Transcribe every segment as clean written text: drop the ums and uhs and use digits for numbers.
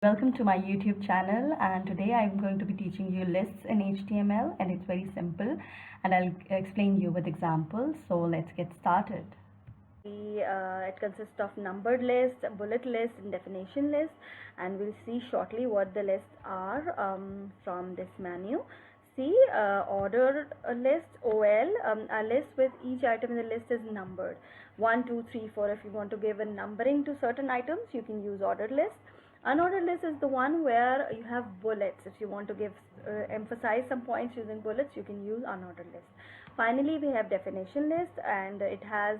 Welcome to my YouTube channel, and today I'm going to be teaching you lists in HTML, and it's very simple, and I'll explain you with examples. So let's get started. It consists of numbered lists, bullet lists, and definition lists, and we'll see shortly what the lists are from this menu. See, ordered list, OL, a list with each item in the list is numbered 1, 2, 3, 4. If you want to give a numbering to certain items, you can use ordered list. Unordered list is the one where you have bullets. If you want to give emphasize some points using bullets, you can use unordered list. Finally, we have definition list, and it has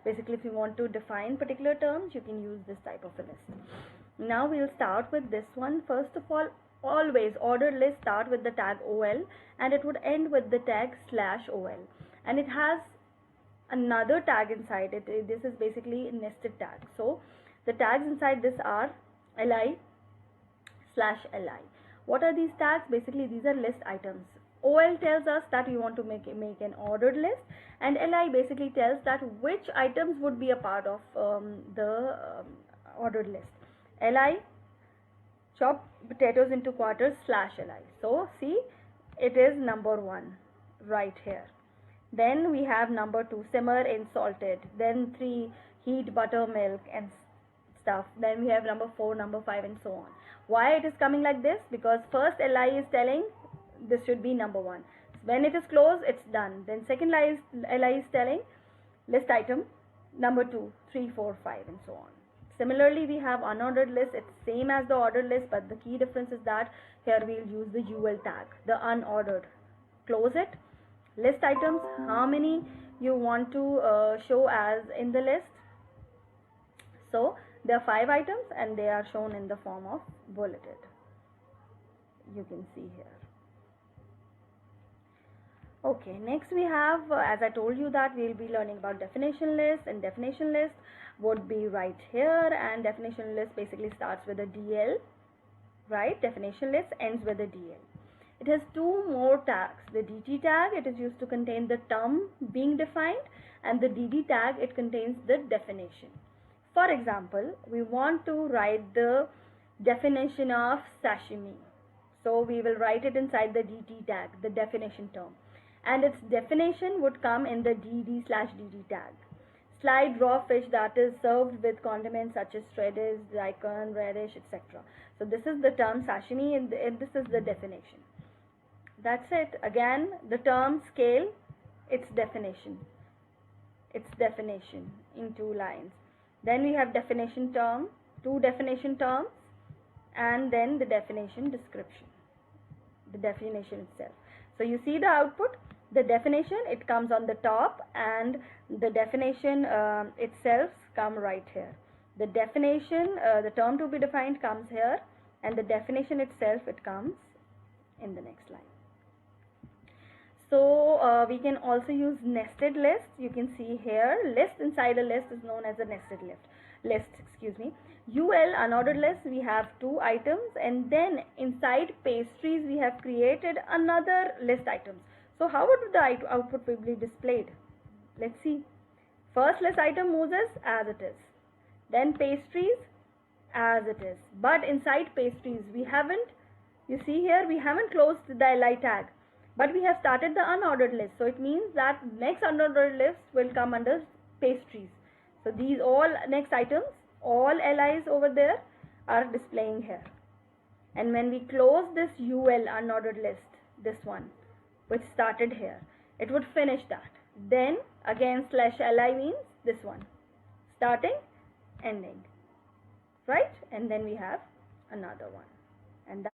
basically, if you want to define particular terms, you can use this type of a list. Now we'll start with this one. First of all, always ordered list start with the tag OL, and it would end with the tag /OL, and it has another tag inside it. This is basically a nested tag. So the tags inside this are li/li. What are these tags? Basically, these are list items. OL tells us that we want to make an ordered list, and li basically tells that which items would be a part of the ordered list. Li, chop potatoes into quarters /li. So see, it is number 1 right here. Then we have number 2, simmer in salted. Then 3, heat buttermilk and stuff. Then we have number 4, number 5, and so on. Why it is coming like this? Because first li is telling this should be number 1. When it is closed, it's done. Then second li is telling list item number 2, 3, 4, 5, and so on. Similarly, we have unordered list. It's same as the ordered list, but the key difference is that here we'll use the UL tag, the unordered. Close it. List items, how many you want to show as in the list. So there are 5 items, and they are shown in the form of bulleted. You can see here. Okay, next we have, as I told you, that we'll be learning about definition list, and definition list would be right here, and definition list basically starts with a DL, right? Definition list ends with a DL. It has 2 more tags. The DT tag, it is used to contain the term being defined, and the DD tag, it contains the definition. For example, we want to write the definition of sashimi. So we will write it inside the DT tag, the definition term. And its definition would come in the DD/DD tag. Slide raw fish that is served with condiments such as shredded, daikon, radish, etc. So this is the term sashimi, and this is the definition. That's it. Again, the term scale, its definition. Its definition in 2 lines. Then we have definition term, 2 definition terms, and then the definition description, the definition itself. So you see the output, the definition, it comes on the top, and the definition itself come right here. The definition, the term to be defined comes here, and the definition itself, it comes in the next line. So we can also use nested list. You can see here, list inside a list is known as a nested list. UL, unordered list, we have 2 items, and then inside pastries we have created another list items. So how would the output be displayed? Let's see. First list item Moses as it is, then pastries as it is, but inside pastries we haven't, you see here, we haven't closed the li tag, but we have started the unordered list. So it means that next unordered list will come under pastries. So these all next items, all LIs over there are displaying here. And when we close this UL unordered list, this one which started here, it would finish that. Then again /li means this one, starting, ending, right? And then we have another one, and that